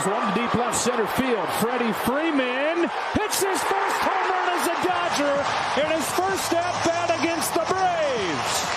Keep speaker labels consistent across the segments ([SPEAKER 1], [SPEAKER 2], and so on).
[SPEAKER 1] drills one deep left center field. Freddie Freeman hits his first home run as a Dodger in his first at bat against the Braves.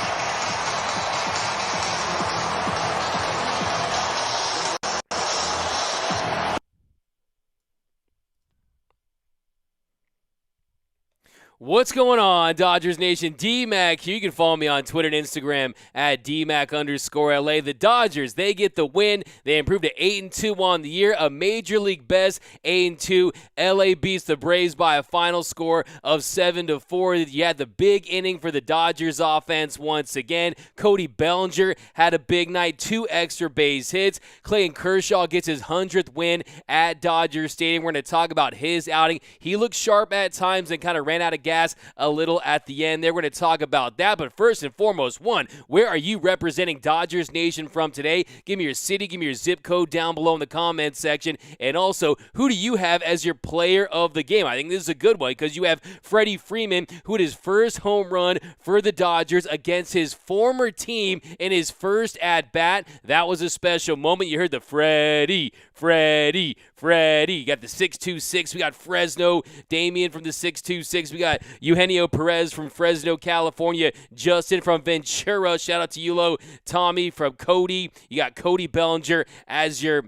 [SPEAKER 2] What's going on, Dodgers Nation? D-Mac here. You can follow me on Twitter and Instagram at DMac_LA. The Dodgers, they get the win. They improved to 8-2 on the year, a Major League best 8-2. LA beats the Braves by a final score of 7-4. You had the big inning for the Dodgers offense once again. Cody Bellinger had a big night, 2 extra base hits. Clayton Kershaw gets his 100th win at Dodger Stadium. We're going to talk about his outing. He looked sharp at times and kind of ran out of gas a little at the end. We're going to talk about that, but first and foremost, where are you representing Dodgers Nation from today? Give me your city, give me your zip code down below in the comments section, and also, who do you have as your player of the game? I think this is a good one because you have Freddie Freeman, who had his first home run for the Dodgers against his former team in his first at-bat. That was a special moment. You heard the Freddie. You got the 626. We got Fresno Damian from the 626. We got Eugenio Perez from Fresno, California. Justin from Ventura. Shout out to Yulo. Tommy from Cody. You got Cody Bellinger as your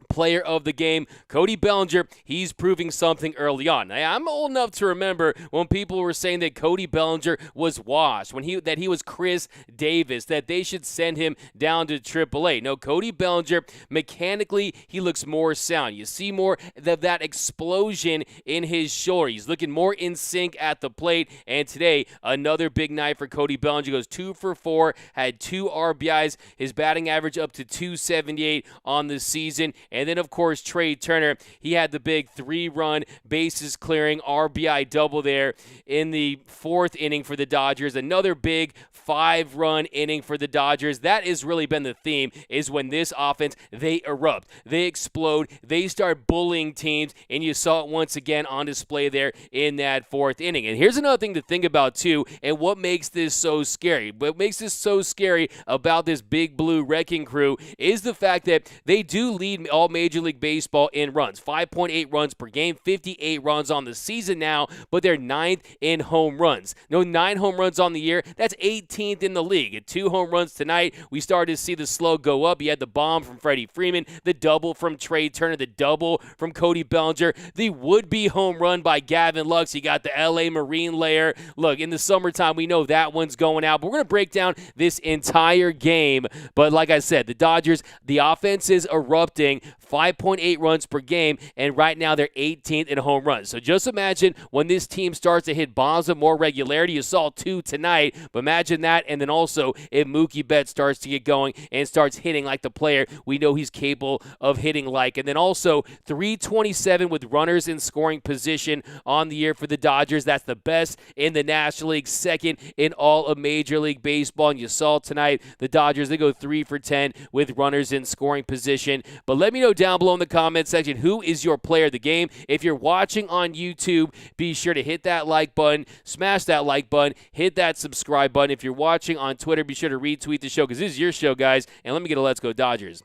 [SPEAKER 2] player of the game. Cody Bellinger, he's proving something early on. Now, I'm old enough to remember when people were saying that Cody Bellinger was washed, that he was Chris Davis, that they should send him down to AAA. No, Cody Bellinger, mechanically, he looks more sound. You see more of that explosion in his shoulder. He's looking more in sync at the plate, and today, another big night for Cody Bellinger. Goes 2 for 4, had 2 RBIs, his batting average up to 278 on the season. And then, of course, Trea Turner, he had the big 3-run bases clearing RBI double there in the 4th inning for the Dodgers. Another big 5-run inning for the Dodgers. That has really been the theme, is when this offense, they erupt, they explode, they start bullying teams, and you saw it once again on display there in that 4th inning. And here's another thing to think about, too, and what makes this so scary. What makes this so scary about this Big Blue Wrecking Crew is the fact that they do lead all Major League Baseball in runs. 5.8 runs per game, 58 runs on the season now, but they're 9th in home runs. No, 9 home runs on the year. That's 18th in the league. At 2 home runs tonight, we started to see the slow go up. You had the bomb from Freddie Freeman, the double from Trea Turner, the double from Cody Bellinger, the would-be home run by Gavin Lux. You got the LA Marine layer. Look, in the summertime, we know that one's going out, but we're going to break down this entire game. But like I said, the Dodgers, the offense is erupting. 5.8 runs per game, and right now they're 18th in home runs. So just imagine when this team starts to hit bombs with more regularity. You saw 2 tonight, but imagine that, and then also if Mookie Betts starts to get going and starts hitting like the player we know he's capable of hitting like. And then also 327 with runners in scoring position on the year for the Dodgers. That's the best in the National League, 2nd in all of Major League Baseball. And you saw tonight the Dodgers, they go 3 for 10 with runners in scoring position. But let me know down below in the comment section, who is your player of the game? If you're watching on YouTube, be sure to hit that like button, smash that like button, hit that subscribe button. If you're watching on Twitter, be sure to retweet the show because this is your show, guys. And let me get a Let's Go Dodgers.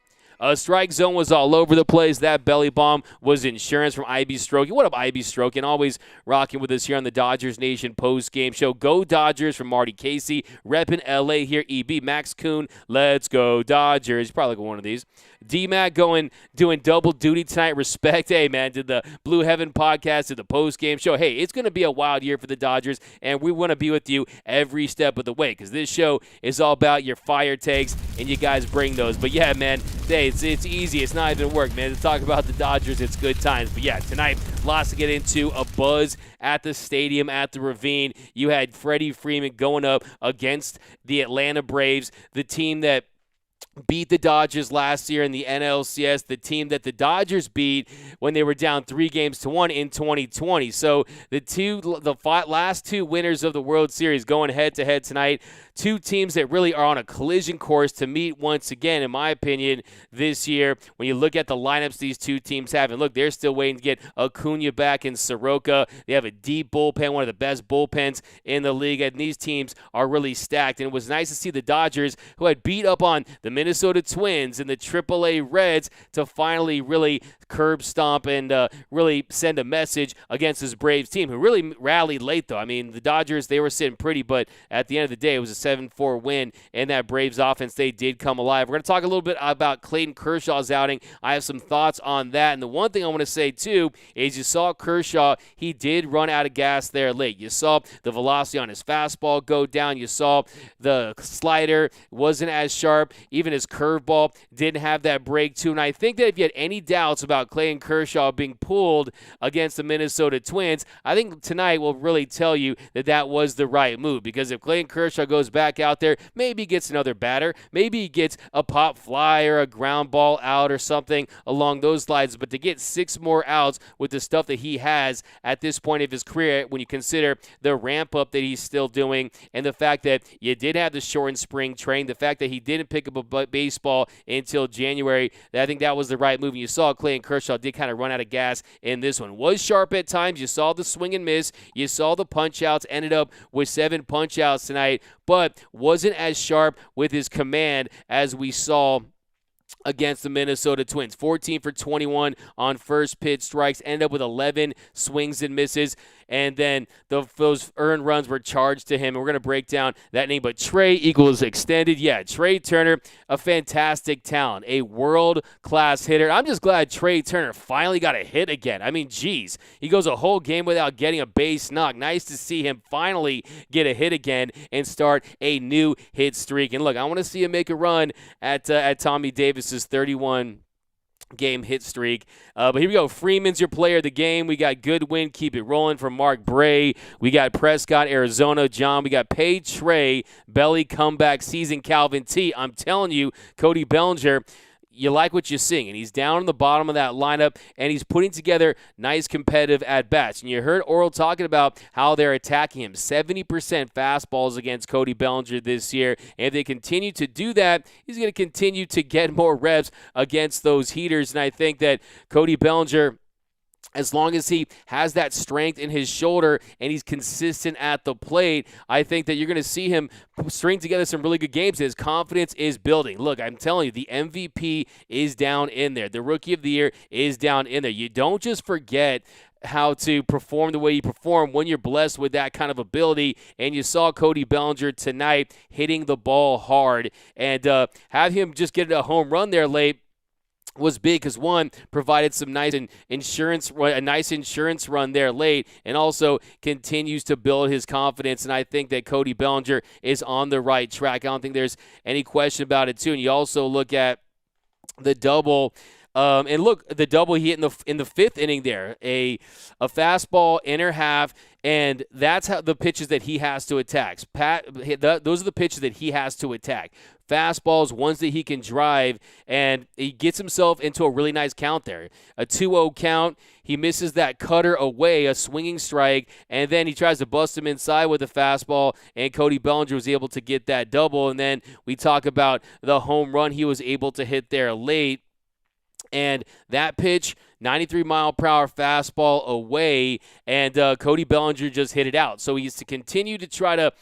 [SPEAKER 2] Strike zone was all over the place. That belly bomb was insurance from IB Stroking. What up, IB Stroking? Always rocking with us here on the Dodgers Nation post-game show. Go Dodgers from Marty Casey. Repping LA here. EB Max Kuhn. Let's go Dodgers. You probably got one of these. D-Mac doing double duty tonight. Respect. Hey, man, did the Blue Heaven podcast, did the post-game show. Hey, it's going to be a wild year for the Dodgers, and we want to be with you every step of the way because this show is all about your fire takes, and you guys bring those. But, yeah, man, hey, it's easy. It's not even work, man. To talk about the Dodgers, it's good times. But, yeah, tonight, lots to get into. A buzz at the stadium, at the Ravine. You had Freddie Freeman going up against the Atlanta Braves, the team that beat the Dodgers last year in the NLCS, the team that the Dodgers beat when they were down 3-1 in 2020. So the last 2 winners of the World Series going head-to-head tonight. 2 teams that really are on a collision course to meet once again, in my opinion, this year. When you look at the lineups these 2 teams have, and look, they're still waiting to get Acuna back in Soroka. They have a deep bullpen, one of the best bullpens in the league, and these teams are really stacked. And it was nice to see the Dodgers, who had beat up on the Minnesota Twins and the AAA Reds to finally really curb stomp and really send a message against this Braves team, who really rallied late, though. I mean, the Dodgers, they were sitting pretty, but at the end of the day, it was a 7-4 win, and that Braves offense, they did come alive. We're going to talk a little bit about Clayton Kershaw's outing. I have some thoughts on that, and the one thing I want to say, too, is you saw Kershaw, he did run out of gas there late. You saw the velocity on his fastball go down. You saw the slider wasn't as sharp. Even his curveball didn't have that break, too, and I think that if you had any doubts about Clayton Kershaw being pulled against the Minnesota Twins, I think tonight will really tell you that that was the right move, because if Clayton Kershaw goes back out there, maybe he gets another batter, maybe he gets a pop fly or a ground ball out or something along those lines, but to get 6 more outs with the stuff that he has at this point of his career, when you consider the ramp up that he's still doing and the fact that you did have the shortened spring training, the fact that he didn't pick up a baseball until January, I think that was the right move. And you saw Clayton Kershaw did kind of run out of gas in this one. Was sharp at times. You saw the swing and miss. You saw the punch outs. Ended up with 7 punch outs tonight, but wasn't as sharp with his command as we saw against the Minnesota Twins. 14 for 21 on first pitch strikes, ended up with 11 swings and misses, and then those earned runs were charged to him, and we're going to break down that name. But Trea equals extended. Yeah, Trea Turner, a fantastic talent, a world-class hitter. I'm just glad Trea Turner finally got a hit again. I mean, geez, he goes a whole game without getting a base knock. Nice to see him finally get a hit again and start a new hit streak. And look, I want to see him make a run at Tommy Davis's 31-game hit streak. But here we go. Freeman's your player of the game. We got Goodwin, keep it rolling from Mark Bray. We got Prescott, Arizona, John. We got Page Trea, Belly comeback season, Calvin T. I'm telling you, Cody Bellinger, you like what you're seeing, and he's down on the bottom of that lineup, and he's putting together nice competitive at-bats. And you heard Oral talking about how they're attacking him. 70% fastballs against Cody Bellinger this year, and if they continue to do that, he's going to continue to get more reps against those heaters. And I think that Cody Bellinger, as long as he has that strength in his shoulder and he's consistent at the plate, I think that you're going to see him string together some really good games. His confidence is building. Look, I'm telling you, the MVP is down in there. The Rookie of the Year is down in there. You don't just forget how to perform the way you perform when you're blessed with that kind of ability. And you saw Cody Bellinger tonight hitting the ball hard. And have him just get a home run there late was big, because one, provided some nice insurance run there late, and also continues to build his confidence. And I think that Cody Bellinger is on the right track. I don't think there's any question about it too. And you also look at the double. And look, the double he hit in the 5th inning there, a fastball inner half, and that's how the pitches that he has to attack. Those are the pitches that he has to attack. Fastballs, ones that he can drive, and he gets himself into a really nice count there. A 2-0 count. He misses that cutter away, a swinging strike, and then he tries to bust him inside with a fastball, and Cody Bellinger was able to get that double. And then we talk about the home run he was able to hit there late. And that pitch, 93-mile-per-hour fastball away, and Cody Bellinger just hit it out. So he's to continue to try to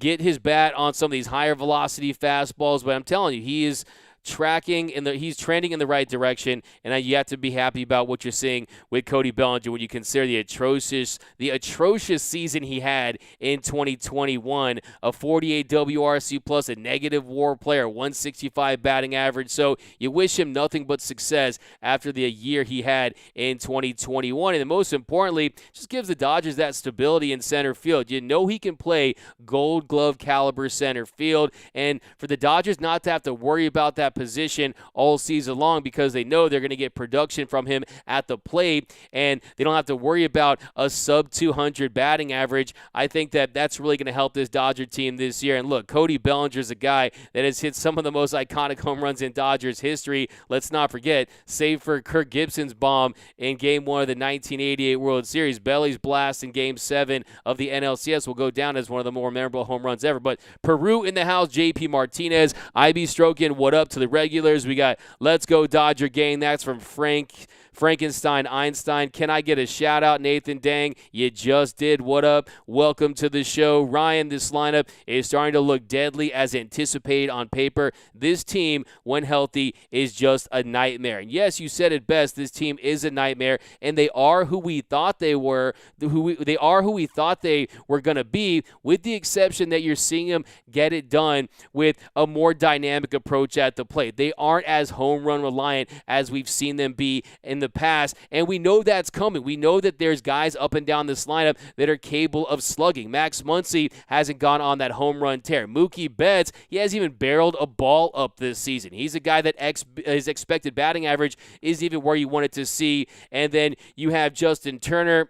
[SPEAKER 2] get his bat on some of these higher velocity fastballs. But I'm telling you, he is he's trending in the right direction, and you have to be happy about what you're seeing with Cody Bellinger when you consider the atrocious season he had in 2021, a 48 WRC plus, a negative WAR player, 165 batting average. So you wish him nothing but success after the year he had in 2021, and most importantly, just gives the Dodgers that stability in center field. You know he can play Gold Glove caliber center field, and for the Dodgers not to have to worry about that position all season long, because they know they're going to get production from him at the plate, and they don't have to worry about a sub 200 batting average. I think that that's really going to help this Dodger team this year. And look, Cody Bellinger is a guy that has hit some of the most iconic home runs in Dodgers history. Let's not forget, save for Kirk Gibson's bomb in Game 1 of the 1988 World Series, Belly's blast in Game 7 of the NLCS will go down as one of the more memorable home runs ever. But Peru in the house, JP Martinez, IB Strokin, what up to the regulars. We got Let's Go Dodger Gang. That's from Frankenstein Einstein. Can I get a shout out? Nathan Dang, you just did. What up? Welcome to the show. Ryan, this lineup is starting to look deadly as anticipated on paper. This team, when healthy, is just a nightmare. And yes, you said it best. This team is a nightmare, and they are who we thought they were, they are who we thought they were going to be, with the exception that you're seeing them get it done with a more dynamic approach at the plate. They aren't as home run reliant as we've seen them be in the past, and we know that's coming. We know that there's guys up and down this lineup that are capable of slugging. Max Muncy hasn't gone on that home run tear. Mookie Betts, he hasn't even barreled a ball up this season. He's a guy that his expected batting average isn't even where you want it to see. And then you have Justin Turner.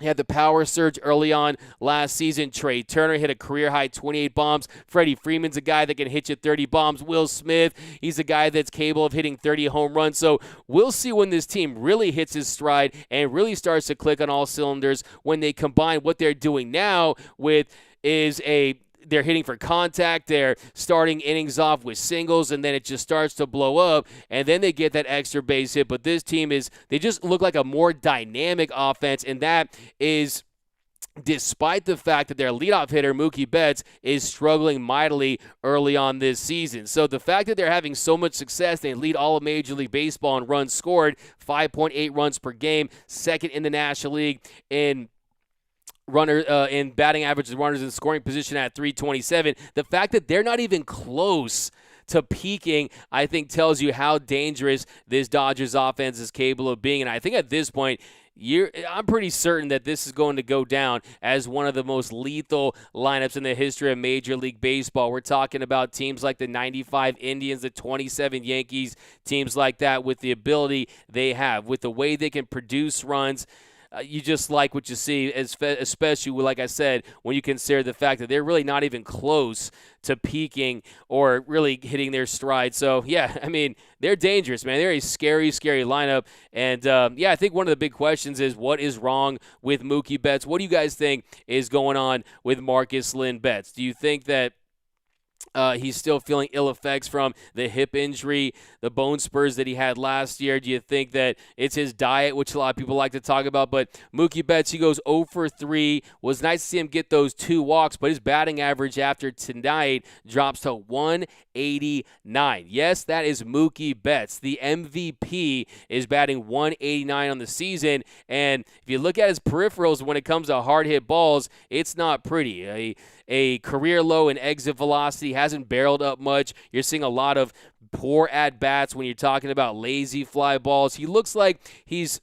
[SPEAKER 2] He had the power surge early on last season. Trea Turner hit a career-high 28 bombs. Freddie Freeman's a guy that can hit you 30 bombs. Will Smith, he's a guy that's capable of hitting 30 home runs. So we'll see when this team really hits his stride and really starts to click on all cylinders when they combine what they're doing now with they're hitting for contact. They're starting innings off with singles, and then it just starts to blow up, and then they get that extra base hit. But this team they just look like a more dynamic offense, and that is despite the fact that their leadoff hitter, Mookie Betts, is struggling mightily early on this season. So the fact that they're having so much success, they lead all of Major League Baseball in runs scored, 5.8 runs per game, second in the National League in in batting averages, runners in scoring position at 327. The fact that they're not even close to peaking, I think, tells you how dangerous this Dodgers offense is capable of being. And I think at this point, I'm pretty certain that this is going to go down as one of the most lethal lineups in the history of Major League Baseball. We're talking about teams like the 95 Indians, the 27 Yankees, teams like that, with the ability they have, with the way they can produce runs. You just like what you see, especially, like I said, when you consider the fact that they're really not even close to peaking or really hitting their stride. So, yeah, I mean, they're dangerous, man. They're a scary, scary lineup. And, I think one of the big questions is what is wrong with Mookie Betts? What do you guys think is going on with Marcus Lynn Betts? Do you think that he's still feeling ill effects from the hip injury, the bone spurs that he had last year? Do you think that it's his diet, which a lot of people like to talk about? But Mookie Betts, he goes 0 for 3. Was nice to see him get those 2 walks, but his batting average after tonight drops to 189. Yes, that is Mookie Betts. The MVP is batting 189 on the season, and if you look at his peripherals when it comes to hard hit balls, it's not pretty. A career low in exit velocity, hasn't barreled up much. You're seeing a lot of poor at-bats when you're talking about lazy fly balls. He looks like he's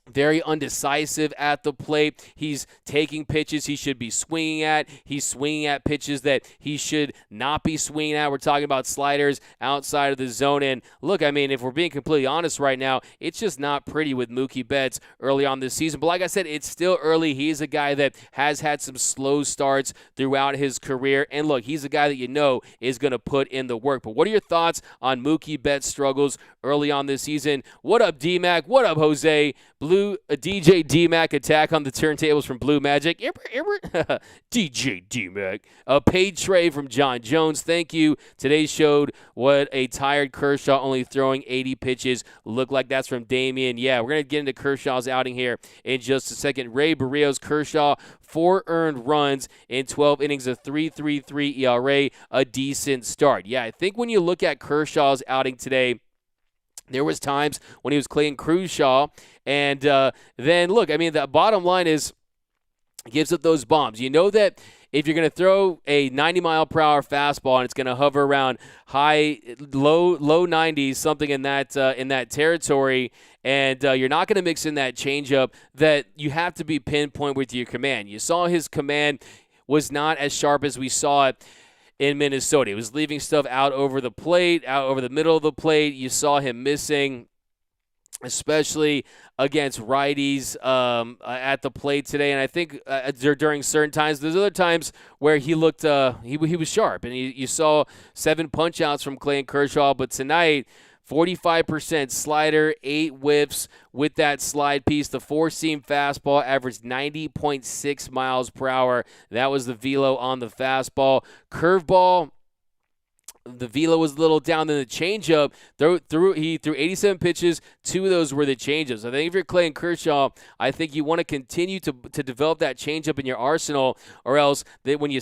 [SPEAKER 2] very undecisive at the plate. He's taking pitches he should be swinging at. He's swinging at pitches that he should not be swinging at. We're talking about sliders outside of the zone. And look, I mean, if we're being completely honest right now, it's just not pretty with Mookie Betts early on this season. But like I said, it's still early. He's a guy that has had some slow starts throughout his career. And look, he's a guy that you know is going to put in the work. But what are your thoughts on Mookie Betts' struggles early on this season? What up, D-Mac? What up, Jose? A DJ D-Mac attack on the turntables from Blue Magic. DJ D-Mac. A paid trade from John Jones. Thank you. Today showed what a tired Kershaw only throwing 80 pitches looked like. That's from Damien. Yeah, we're going to get into Kershaw's outing here in just a second. Ray Barrios, Kershaw, 4 earned runs in 12 innings of 3.33 ERA. A decent start. Yeah, I think when you look at Kershaw's outing today, there was times when he was cleaning Kershaw, and then, look, I mean, the bottom line is gives up those bombs. You know that if you're going to throw a 90-mile-per-hour fastball and it's going to hover around low 90s, something in that territory, and you're not going to mix in that changeup, that you have to be pinpoint with your command. You saw his command was not as sharp as we saw it in Minnesota. He was leaving stuff out over the plate, out over the middle of the plate. You saw him missing, especially against righties at the plate today. And I think during certain times, there's other times where he looked, he was sharp. And you saw 7 punch-outs from Clayton Kershaw. But tonight, 45% slider, 8 whiffs with that slide piece. The 4-seam fastball averaged 90.6 miles per hour. That was the velo on the fastball. Curveball the velo was a little down. Then the changeup, he threw 87 pitches. 2 of those were the changeups. I think if you're Clayton Kershaw, I think you want to continue to develop that changeup in your arsenal, or else that when you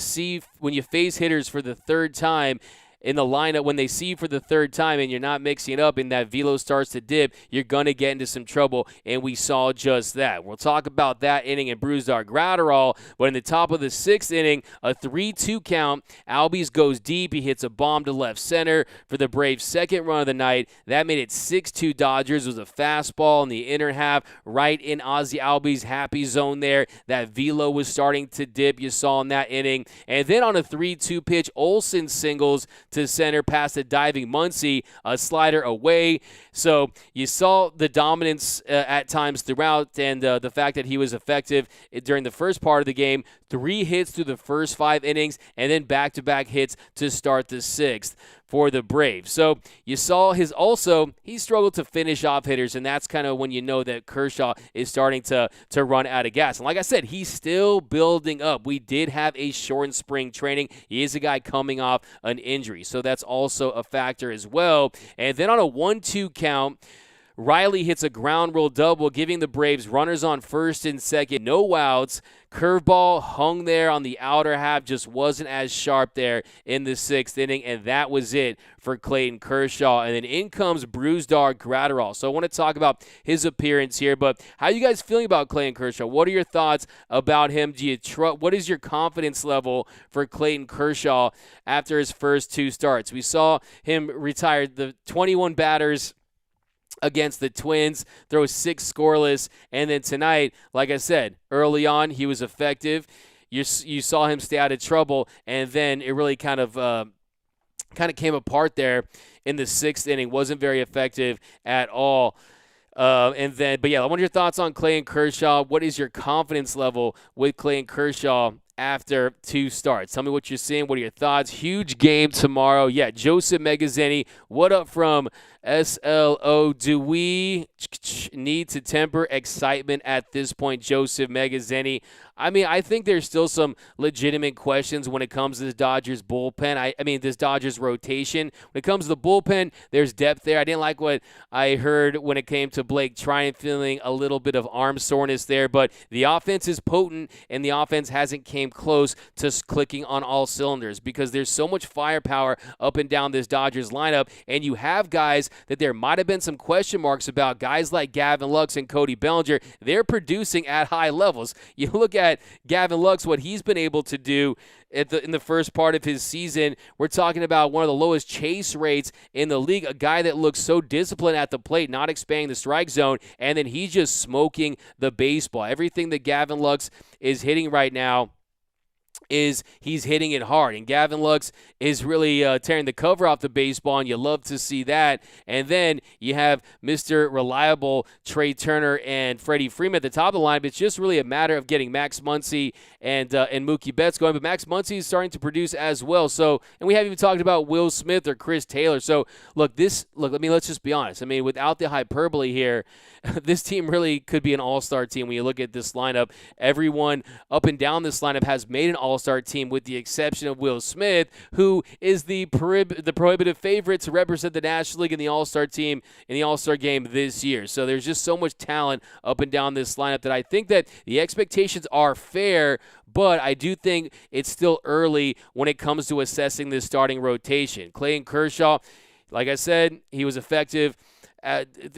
[SPEAKER 2] face hitters for the third time in the lineup, when they see you for the third time and you're not mixing it up and that velo starts to dip, you're going to get into some trouble, and we saw just that. We'll talk about that inning in Brusdar Graterol, but in the top of the 6th inning, a 3-2 count, Albies goes deep. He hits a bomb to left center for the Braves' second run of the night. That made it 6-2 Dodgers. It was a fastball in the inner half, right in Ozzie Albies' happy zone there. That velo was starting to dip, you saw in that inning. And then on a 3-2 pitch, Olsen singles to center past the diving Muncy, a slider away. So you saw the dominance at times throughout, and the fact that he was effective during the first part of the game. 3 hits through the first 5 innings, and then back-to-back hits to start the 6th for the Braves. So you saw he struggled to finish off hitters, and that's kind of when you know that Kershaw is starting to run out of gas. And like I said, he's still building up. We did have a shortened spring training. He is a guy coming off an injury, so that's also a factor as well. And then on a 1-2 count, Riley hits a ground rule double, giving the Braves runners on first and second, no outs. Curveball hung there on the outer half, just wasn't as sharp there in the 6th inning, and that was it for Clayton Kershaw. And then in comes Brusdar Graterol. So I want to talk about his appearance here, but how are you guys feeling about Clayton Kershaw? What are your thoughts about him? What is your confidence level for Clayton Kershaw after his first 2 starts? We saw him retire the 21 batters against the Twins, throw 6 scoreless, and then tonight, like I said, early on, he was effective. You saw him stay out of trouble, and then it really kind of came apart there in the 6th inning. Wasn't very effective at all. But yeah, I wonder your thoughts on Clayton Kershaw. What is your confidence level with Clayton Kershaw after 2 starts? Tell me what you're seeing. What are your thoughts? Huge game tomorrow. Yeah, Joseph Megazzini. What up from SLO? Do we need to temper excitement at this point, Joseph Megazzini? I mean, I think there's still some legitimate questions when it comes to this Dodgers bullpen. This Dodgers rotation. When it comes to the bullpen, there's depth there. I didn't like what I heard when it came to Blake Trinan feeling a little bit of arm soreness there, but the offense is potent, and the offense hasn't came close to clicking on all cylinders because there's so much firepower up and down this Dodgers lineup, and you have guys that there might have been some question marks about, guys like Gavin Lux and Cody Bellinger. They're producing at high levels. You look at Gavin Lux, what he's been able to do in the first part of his season. We're talking about one of the lowest chase rates in the league, a guy that looks so disciplined at the plate, not expanding the strike zone, and then he's just smoking the baseball. Everything that Gavin Lux is hitting right now is he's hitting it hard, and Gavin Lux is really tearing the cover off the baseball, and you love to see that. And then you have Mr. Reliable Trea Turner and Freddie Freeman at the top of the line, but it's just really a matter of getting Max Muncy and Mookie Betts going, but Max Muncy is starting to produce as well. So, and we haven't even talked about Will Smith or Chris Taylor. So, let's just be honest. I mean, without the hyperbole here, this team really could be an all-star team when you look at this lineup. Everyone up and down this lineup has made an all-star team with the exception of Will Smith, who is the prohibitive favorite to represent the National League in the all-star team in the all-star game this year. So there's just so much talent up and down this lineup that I think that the expectations are fair, but I do think it's still early when it comes to assessing this starting rotation. Clayton Kershaw, like I said, he was effective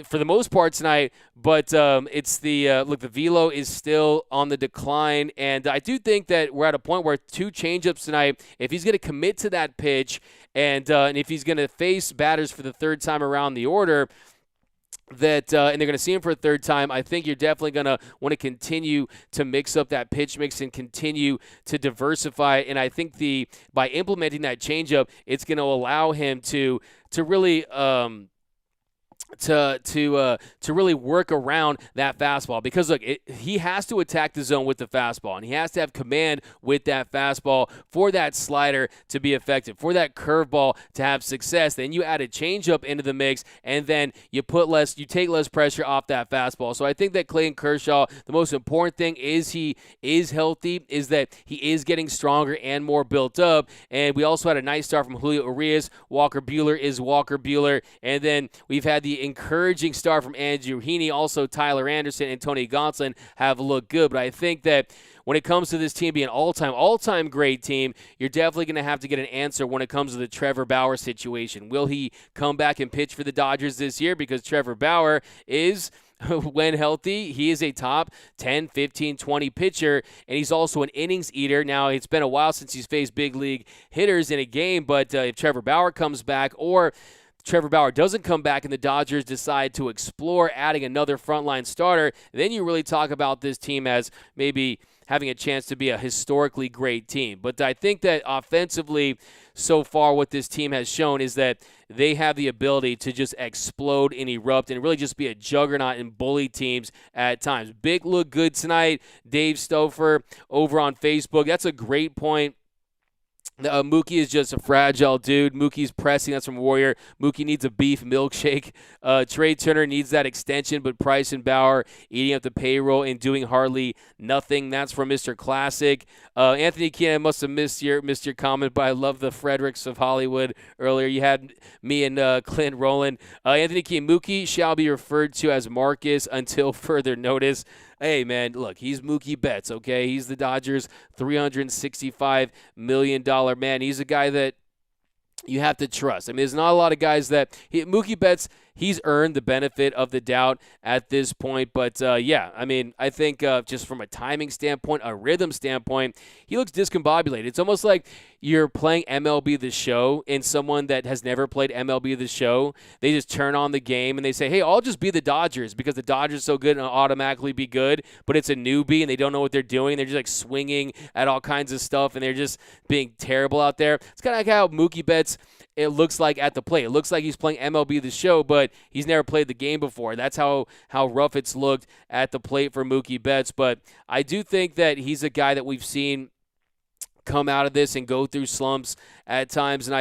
[SPEAKER 2] for the most part tonight, but it's the velo is still on the decline, and I do think that we're at a point where 2 changeups tonight, if he's going to commit to that pitch, and if he's going to face batters for the 3rd time around the order, and they're going to see him for a 3rd time, I think you're definitely going to want to continue to mix up that pitch mix and continue to diversify. And I think by implementing that changeup, it's going to allow him to really to really work around that fastball, because look, he has to attack the zone with the fastball, and he has to have command with that fastball for that slider to be effective, for that curveball to have success. Then you add a changeup into the mix, and then you take less pressure off that fastball. So I think that Clayton Kershaw, the most important thing is he is healthy, is that he is getting stronger and more built up. And we also had a nice start from Julio Urias. Walker Buehler is Walker Buehler, and then we've had the encouraging start from Andrew Heaney. Also, Tyler Anderson and Tony Gonsolin have looked good. But I think that when it comes to this team being an all-time great team, you're definitely going to have to get an answer when it comes to the Trevor Bauer situation. Will he come back and pitch for the Dodgers this year? Because Trevor Bauer is, when healthy, he is a top 10, 15, 20 pitcher, and he's also an innings eater. Now, it's been a while since he's faced big league hitters in a game, but if Trevor Bauer comes back, or Trevor Bauer doesn't come back and the Dodgers decide to explore adding another frontline starter, then you really talk about this team as maybe having a chance to be a historically great team. But I think that offensively, so far what this team has shown is that they have the ability to just explode and erupt and really just be a juggernaut and bully teams at times. Big look good tonight. Dave Stouffer over on Facebook. That's a great point. Mookie is just a fragile dude. Mookie's pressing. That's from Warrior. Mookie needs a beef milkshake. Trey Turner needs that extension, but Price and Bauer eating up the payroll and doing hardly nothing. That's from Mr. Classic. Anthony Keene, I must have missed your comment, but I love the Fredericks of Hollywood earlier. You had me and Clint rolling. Anthony Keene, Mookie shall be referred to as Marcus until further notice. Hey, man, look, he's Mookie Betts, okay? He's the Dodgers' $365 million man. He's a guy that you have to trust. I mean, there's not a lot of guys that Mookie Betts, he's earned the benefit of the doubt at this point. But, yeah, I mean, I think just from a timing standpoint, a rhythm standpoint, he looks discombobulated. It's almost like you're playing MLB The Show and someone that has never played MLB The Show, they just turn on the game and they say, hey, I'll just be the Dodgers because the Dodgers are so good and I'll automatically be good. But it's a newbie and they don't know what they're doing. They're just like swinging at all kinds of stuff and they're just being terrible out there. It's kind of like how Mookie Betts, it looks like at the plate. It looks like he's playing MLB The Show, but he's never played the game before. That's how rough it's looked at the plate for Mookie Betts. But I do think that he's a guy that we've seen come out of this and go through slumps at times. And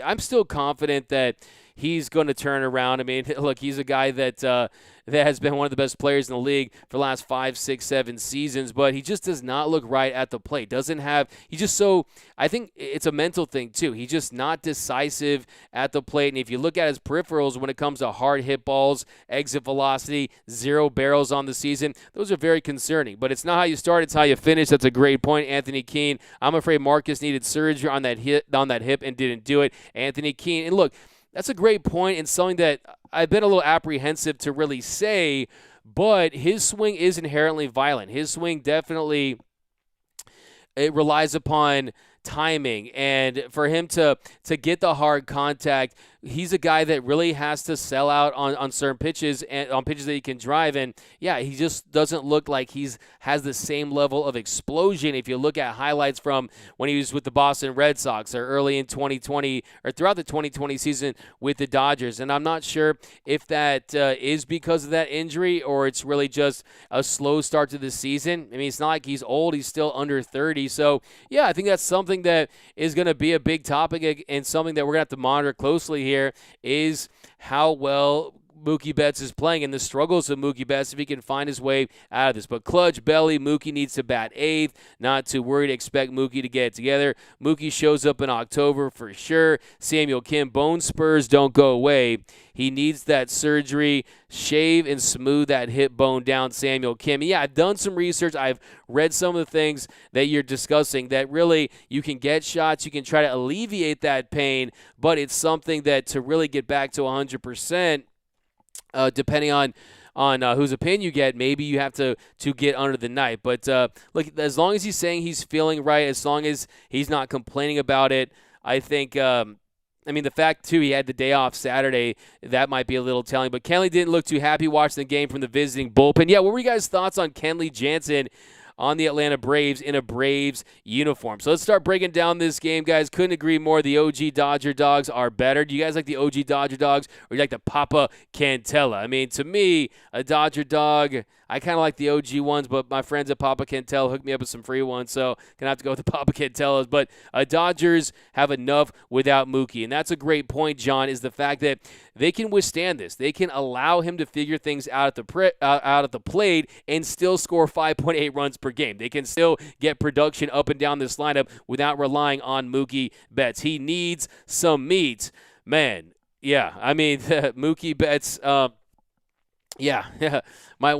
[SPEAKER 2] I'm still confident that he's going to turn around. I mean, look, he's a guy that has been one of the best players in the league for the last 5, 6, 7 seasons, but he just does not look right at the plate. I think it's a mental thing too. He's just not decisive at the plate. And if you look at his peripherals when it comes to hard hit balls, exit velocity, 0 barrels on the season, those are very concerning. But it's not how you start, it's how you finish. That's a great point, Anthony Keene. I'm afraid Marcus needed surgery on that hip and didn't do it. Anthony Keene, and look, that's a great point and something that I've been a little apprehensive to really say, but his swing is inherently violent. His swing definitely, it relies upon timing, and for him to get the hard contact, he's a guy that really has to sell out on certain pitches and on pitches that he can drive. And yeah, he just doesn't look like has the same level of explosion. If you look at highlights from when he was with the Boston Red Sox or early in 2020 or throughout the 2020 season with the Dodgers, and I'm not sure if that is because of that injury or it's really just a slow start to the season. I mean, it's not like he's old; he's still under 30. So yeah, I think that's something that is going to be a big topic and something that we're going to have to monitor closely here is how well Mookie Betts is playing and the struggles of Mookie Betts if he can find his way out of this. But Clutch Belly, Mookie needs to bat 8th. Not too worried. Expect Mookie to get it together. Mookie shows up in October for sure. Samuel Kim, bone spurs don't go away. He needs that surgery. Shave and smooth that hip bone down, Samuel Kim. Yeah, I've done some research. I've read some of the things that you're discussing that really you can get shots. You can try to alleviate that pain, but it's something that to really get back to 100%, depending on whose opinion you get, maybe you have to get under the knife. But look, as long as he's saying he's feeling right, as long as he's not complaining about it, I think the fact, too, he had the day off Saturday, that might be a little telling. But Kenley didn't look too happy watching the game from the visiting bullpen. Yeah, what were you guys' thoughts on Kenley Jansen? on the Atlanta Braves in a Braves uniform. So let's start breaking down this game, guys. Couldn't agree more. The OG Dodger dogs are better. Do you guys like the OG Dodger dogs, or do you like the Papa Cantella? I mean, to me, a Dodger dog, I kind of like the OG ones, but my friends at Papa Cantella hooked me up with some free ones, so gonna have to go with the Papa Cantellas. But Dodgers have enough without Mookie, and that's a great point, John, is the fact that they can withstand this. They can allow him to figure things out at the plate and still score 5.8 runs per game. They can still get production up and down this lineup without relying on Mookie Betts. He needs some meat, man. Yeah, I mean Mookie Betts. Might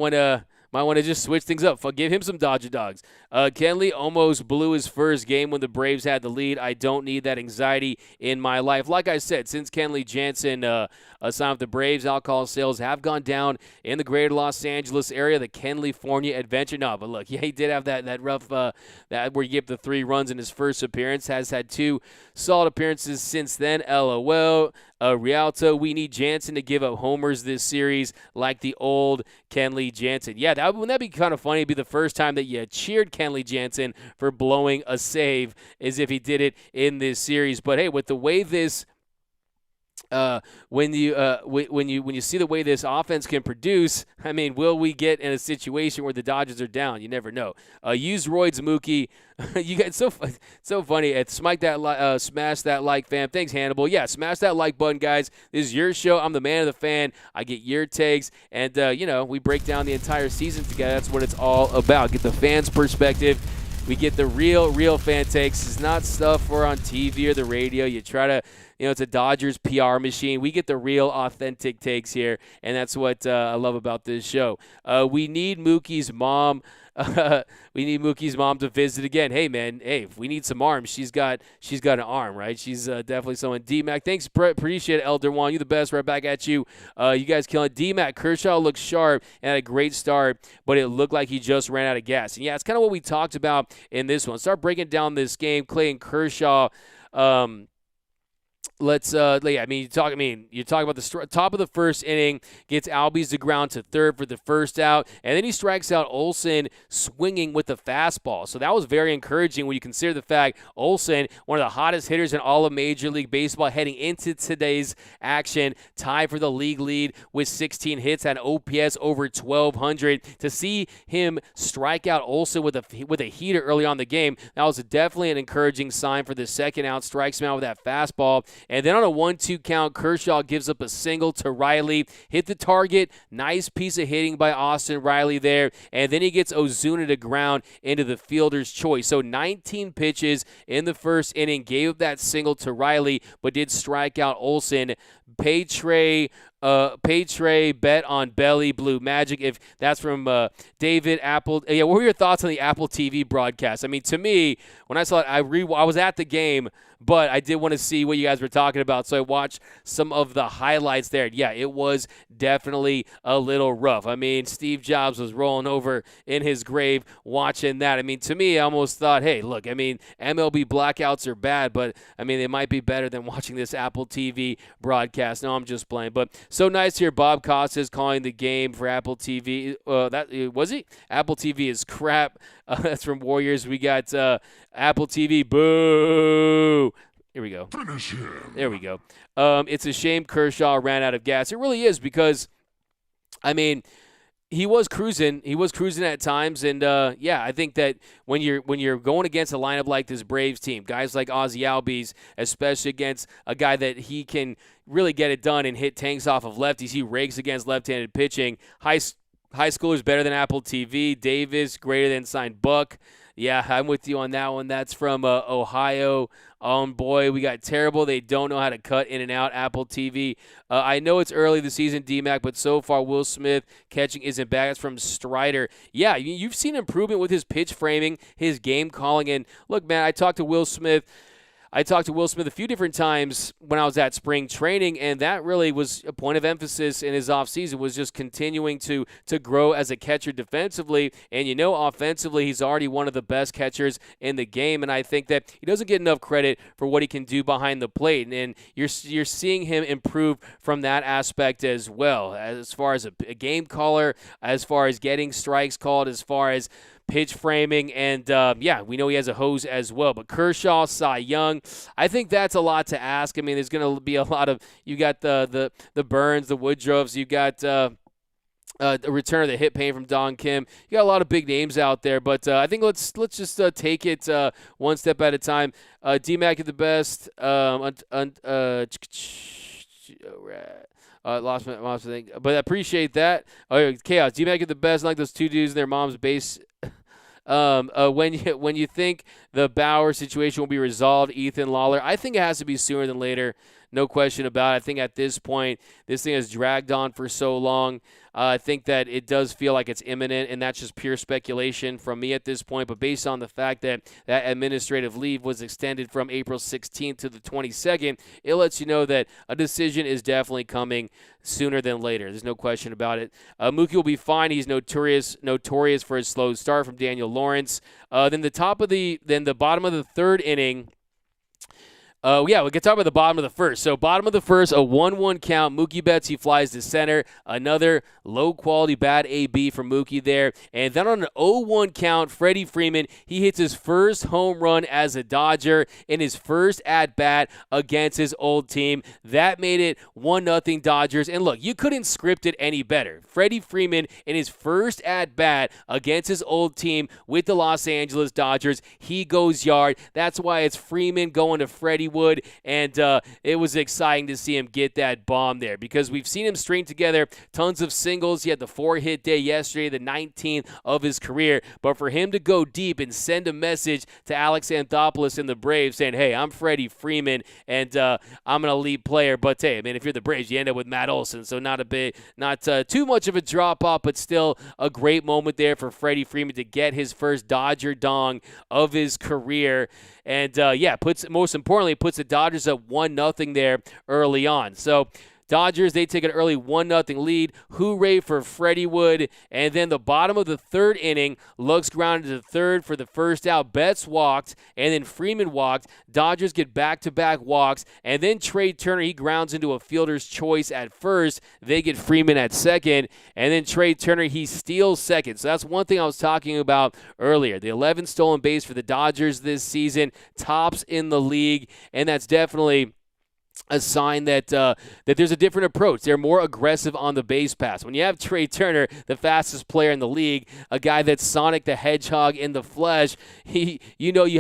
[SPEAKER 2] want to just switch things up. Give him some Dodger dogs. Kenley almost blew his first game when the Braves had the lead. I don't need that anxiety in my life. Like I said, since Kenley Jansen signed with the Braves, alcohol sales have gone down in the greater Los Angeles area. The California adventure. No, but look, yeah, he did have that rough that where he gave the 3 runs in his first appearance. Has had 2 solid appearances since then. LOL. Rialto, we need Jansen to give up homers this series like the old Kenley Jansen. Yeah, wouldn't that be kind of funny? It'd be the first time that you cheered Kenley Jansen for blowing a save as if he did it in this series. But hey, with the way this when you see the way this offense can produce, I mean, will we get in a situation where the Dodgers are down? You never know. Use Royds Mookie. You got so funny. Smash that like, fam. Thanks, Hannibal. Yeah, smash that like button, guys. This is your show. I'm the man of the fan. I get your takes, and we break down the entire season together. That's what it's all about. Get the fans' perspective. We get the real fan takes. It's not stuff for on TV or the radio. You try to, it's a Dodgers PR machine. We get the real, authentic takes here, and that's what I love about this show. We need Mookie's mom. We need Mookie's mom to visit again. Hey, man. Hey, if we need some arms, she's got an arm, right? She's definitely someone. D-Mac, thanks. Appreciate it, Elder One. You're the best. Right back at you. You guys killing it. D-Mac, Kershaw looks sharp and had a great start, but it looked like he just ran out of gas. And, yeah, it's kind of what we talked about in this one. Start breaking down this game. Clayton Kershaw, you're talking about the top of the first inning, gets Albies to ground to third for the first out, and then he strikes out Olsen swinging with the fastball. So that was very encouraging when you consider the fact Olsen, one of the hottest hitters in all of Major League Baseball, heading into today's action, tied for the league lead with 16 hits at an OPS over 1,200. To see him strike out Olsen with a heater early on in the game, that was definitely an encouraging sign for the second out. Strikes him out with that fastball. And then on a 1-2 count, Kershaw gives up a single to Riley. Hit the target. Nice piece of hitting by Austin Riley there. And then he gets Ozuna to ground into the fielder's choice. So 19 pitches in the first inning. Gave up that single to Riley, but did strike out Olsen. Pay Trea, bet on Belly Blue Magic. If that's from David Apple. Yeah, what were your thoughts on the Apple TV broadcast? I mean, to me, when I saw it, I was at the game, but I did want to see what you guys were talking about, so I watched some of the highlights there. Yeah, it was definitely a little rough. I mean, Steve Jobs was rolling over in his grave watching that. I mean, to me, I almost thought, hey, look, I mean, MLB blackouts are bad, but, I mean, they might be better than watching this Apple TV broadcast. No, I'm just playing. But so nice here. Bob Costas calling the game for Apple TV. Was he? Apple TV is crap. That's from Warriors. We got Apple TV. Boo. Here we go.
[SPEAKER 3] Finish him.
[SPEAKER 2] There we go. It's a shame Kershaw ran out of gas. It really is because, I mean, he was cruising. He was cruising at times, and I think that when you're going against a lineup like this Braves team, guys like Ozzy Albies, especially against a guy that he can really get it done and hit tanks off of lefties, he rakes against left-handed pitching. High schoolers better than Apple TV. Davis greater than signed Buck. Yeah, I'm with you on that one. That's from Ohio. Boy, we got terrible. They don't know how to cut in and out Apple TV. I know it's early this season, D-Mac, but so far Will Smith catching isn't bad. That's from Strider. Yeah, you've seen improvement with his pitch framing, his game calling. And look, man, I talked to Will Smith a few different times when I was at spring training, and that really was a point of emphasis in his offseason, was just continuing to grow as a catcher defensively. And, offensively, he's already one of the best catchers in the game, and I think that he doesn't get enough credit for what he can do behind the plate. And you're seeing him improve from that aspect as well, as far as a game caller, as far as getting strikes called, as far as pitch framing, and we know he has a hose as well. But Kershaw, Cy Young, I think that's a lot to ask. I mean, there's going to be a lot of you got the Burns, the Woodruffs, you got the return of the hit pain from Don Kim. You got a lot of big names out there, but I think let's just take it one step at a time. D-Mac at the best. Lost my thing, but I appreciate that. Oh, Chaos. D-Mac at the best. I like those two dudes in their mom's base. When you think the Bauer situation will be resolved, Ethan Lawler, I think it has to be sooner than later. No question about it. I think at this point, this thing has dragged on for so long. I think that it does feel like it's imminent, and that's just pure speculation from me at this point. But based on the fact that that administrative leave was extended from April 16th to the 22nd, it lets you know that a decision is definitely coming sooner than later. There's no question about it. Mookie will be fine. He's notorious for his slow start from Daniel Lawrence. Then the bottom of the third inning. We can talk about the bottom of the first. So bottom of the first, a 1-1 count. Mookie Betts, he flies to center. Another low-quality bad AB from Mookie there. And then on an 0-1 count, Freddie Freeman, he hits his first home run as a Dodger in his first at-bat against his old team. That made it 1-0 Dodgers. And look, you couldn't script it any better. Freddie Freeman in his first at-bat against his old team with the Los Angeles Dodgers, he goes yard. That's why it's Freeman going to Freddie Wood, and it was exciting to see him get that bomb there because we've seen him string together tons of singles. He had the 4-hit day yesterday, the 19th of his career, but for him to go deep and send a message to Alex Anthopoulos and the Braves saying, hey, I'm Freddie Freeman, and I'm an elite player, but hey, man, if you're the Braves, you end up with Matt Olson, so not too much of a drop-off, but still a great moment there for Freddie Freeman to get his first Dodger dong of his career. And, most importantly, puts the Dodgers up 1-0 there early on. So Dodgers, they take an early 1-0 lead. Hooray for Freddie Wood. And then the bottom of the third inning, Lux grounded to third for the first out. Betts walked, and then Freeman walked. Dodgers get back-to-back walks. And then Trea Turner, he grounds into a fielder's choice at first. They get Freeman at second. And then Trea Turner, he steals second. So that's one thing I was talking about earlier. The 11th stolen base for the Dodgers this season, tops in the league. And that's definitely a sign that there's a different approach. They're more aggressive on the base pass. When you have Trea Turner, the fastest player in the league, a guy that's Sonic the Hedgehog in the flesh, you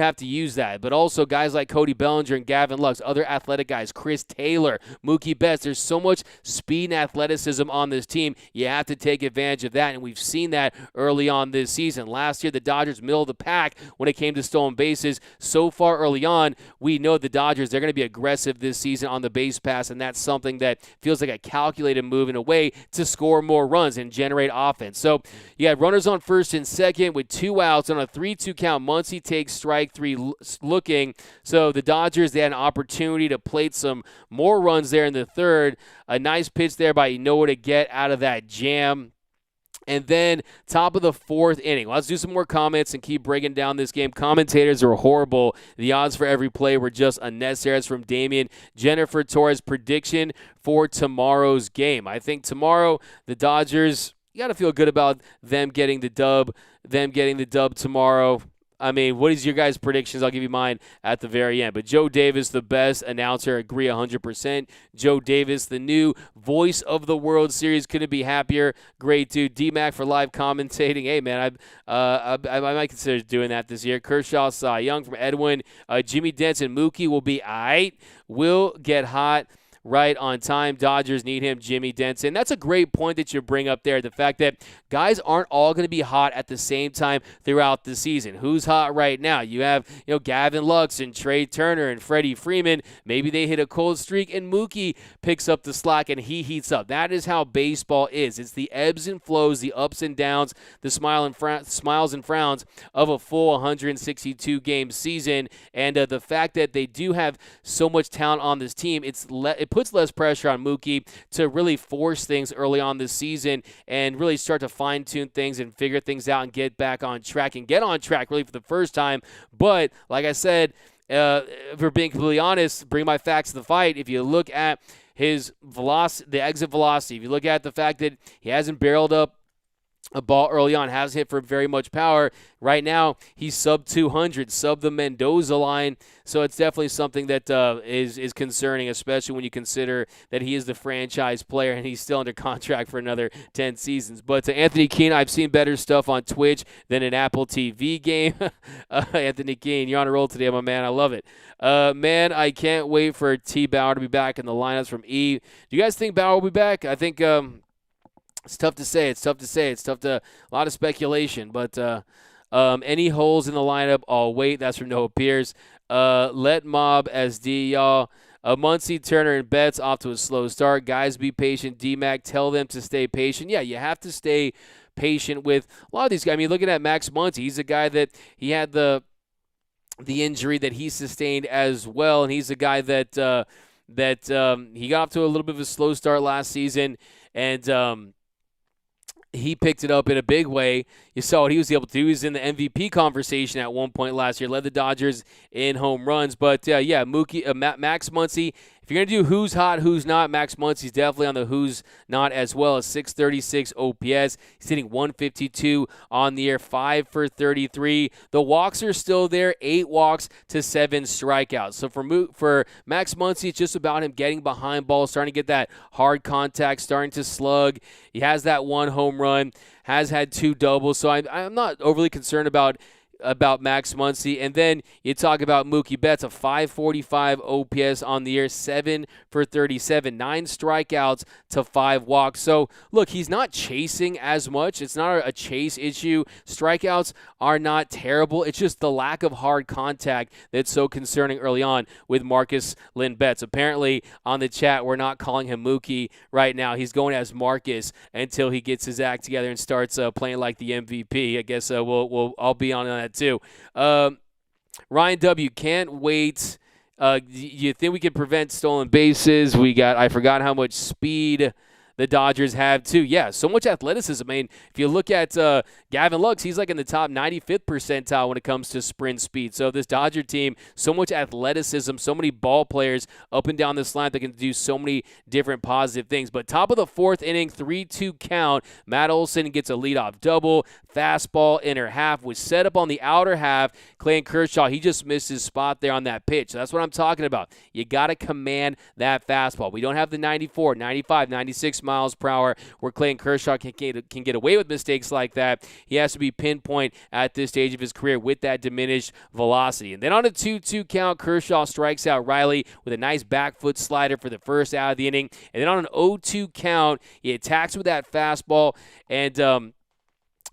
[SPEAKER 2] have to use that. But also guys like Cody Bellinger and Gavin Lux, other athletic guys, Chris Taylor, Mookie Betts. There's so much speed and athleticism on this team. You have to take advantage of that, and we've seen that early on this season. Last year, the Dodgers middle of the pack when it came to stolen bases. So far early on, we know the Dodgers, they're going to be aggressive this season on the base pass, and that's something that feels like a calculated move in a way to score more runs and generate offense. So you had runners on first and second with 2 outs on a 3-2 count. Muncy takes strike 3 looking. So the Dodgers, they had an opportunity to plate some more runs there in the third. A nice pitch there by Inoue to get out of that jam. And then top of the fourth inning. Let's do some more comments and keep breaking down this game. Commentators are horrible. The odds for every play were just unnecessary. That's from Damien. Jennifer Torres' prediction for tomorrow's game. I think tomorrow the Dodgers, you got to feel good about them getting the dub tomorrow. I mean, what is your guys' predictions? I'll give you mine at the very end. But Joe Davis, the best announcer, agree 100%. Joe Davis, the new voice of the World Series, couldn't be happier. Great dude. D-Mac for live commentating. Hey, man, I might consider doing that this year. Kershaw, Cy Young from Edwin. Jimmy Denson, Mookie will be aight. Will get hot. Right on time. Dodgers need him, Jimmy Denson. That's a great point that you bring up there, the fact that guys aren't all going to be hot at the same time throughout the season. Who's hot right now? You have Gavin Lux and Trea Turner and Freddie Freeman. Maybe they hit a cold streak and Mookie picks up the slack and he heats up. That is how baseball is. It's the ebbs and flows, the ups and downs, the smiles and frowns of a full 162-game season. And the fact that they do have so much talent on this team, it puts less pressure on Mookie to really force things early on this season and really start to fine-tune things and figure things out and get back on track and get on track really for the first time. But like I said, if we're being completely honest, bring my facts to the fight. If you look at his velocity, the exit velocity, if you look at the fact that he hasn't barreled up a ball early on, has hit for very much power. Right now, he's sub 200, sub the Mendoza line. So it's definitely something that is concerning, especially when you consider that he is the franchise player and he's still under contract for another 10 seasons. But to Anthony Keene, I've seen better stuff on Twitch than an Apple TV game. Anthony Keene, you're on a roll today, my man. I love it. Man, I can't wait for T. Bauer to be back in the lineups from E. Do you guys think Bauer will be back? I think it's tough to say. A lot of speculation. But any holes in the lineup, I'll wait. That's from Noah Pierce. Let Mob as D, y'all. Muncy, Turner, and Betts off to a slow start. Guys, be patient. D-Mac, tell them to stay patient. Yeah, you have to stay patient with a lot of these guys. I mean, looking at Max Muncy, he's a guy that he had the injury that he sustained as well, and he's a guy that he got off to a little bit of a slow start last season, and he picked it up in a big way. You saw what he was able to do. He was in the MVP conversation at one point last year, led the Dodgers in home runs. But, Max Muncy, if you're going to do who's hot, who's not, Max Muncy's definitely on the who's not as well as 636 OPS. He's hitting 152 on the year, 5 for 33. The walks are still there, 8 walks to 7 strikeouts. So for Max Muncy, it's just about him getting behind balls, starting to get that hard contact, starting to slug. He has that 1 home run, has had 2 doubles. So I'm not overly concerned about Max Muncy. And then you talk about Mookie Betts, a 545 OPS on the year, 7 for 37, 9 strikeouts to 5 walks. So, look, he's not chasing as much. It's not a chase issue. Strikeouts are not terrible. It's just the lack of hard contact that's so concerning early on with Marcus Lynn Betts. Apparently, on the chat, we're not calling him Mookie right now. He's going as Marcus until he gets his act together and starts playing like the MVP. I guess I'll be on that too. Ryan W. can't wait. You think we can prevent stolen bases? I forgot how much speed the Dodgers have too. Yeah, so much athleticism. I mean, if you look at Gavin Lux, he's like in the top 95th percentile when it comes to sprint speed. So this Dodger team, so much athleticism, so many ball players up and down this line that can do so many different positive things. But top of the 4th inning, 3-2 count. Matt Olson gets a leadoff double. Fastball, inner half, was set up on the outer half. Clayton Kershaw, he just missed his spot there on that pitch. So that's what I'm talking about. You got to command that fastball. We don't have the 94, 95, 96 miles per hour where Clayton Kershaw can get away with mistakes like that. He has to be pinpoint at this stage of his career with that diminished velocity. And then on a 2-2 count, Kershaw strikes out Riley with a nice back foot slider for the first out of the inning. And then on an 0-2 count, he attacks with that fastball, and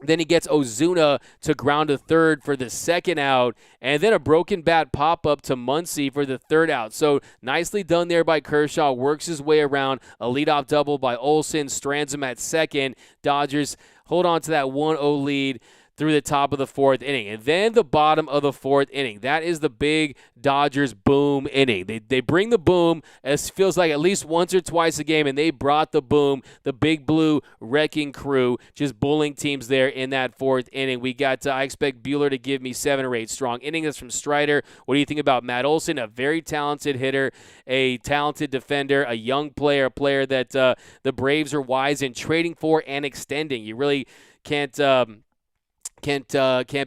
[SPEAKER 2] then he gets Ozuna to ground to third for the second out, and then a broken bat pop-up to Muncy for the third out. So nicely done there by Kershaw, works his way around. A leadoff double by Olson, strands him at second. Dodgers hold on to that 1-0 lead through the top of the 4th inning. And then the bottom of the 4th inning. That is the big Dodgers boom inning. They bring the boom, it feels like at least once or twice a game, and they brought the boom, the big blue wrecking crew, just bullying teams there in that 4th inning. We got, I expect Buehler to give me 7 or 8 strong innings from Strider. What do you think about Matt Olson? A very talented hitter, a talented defender, a young player, a player that the Braves are wise in trading for and extending. You really can't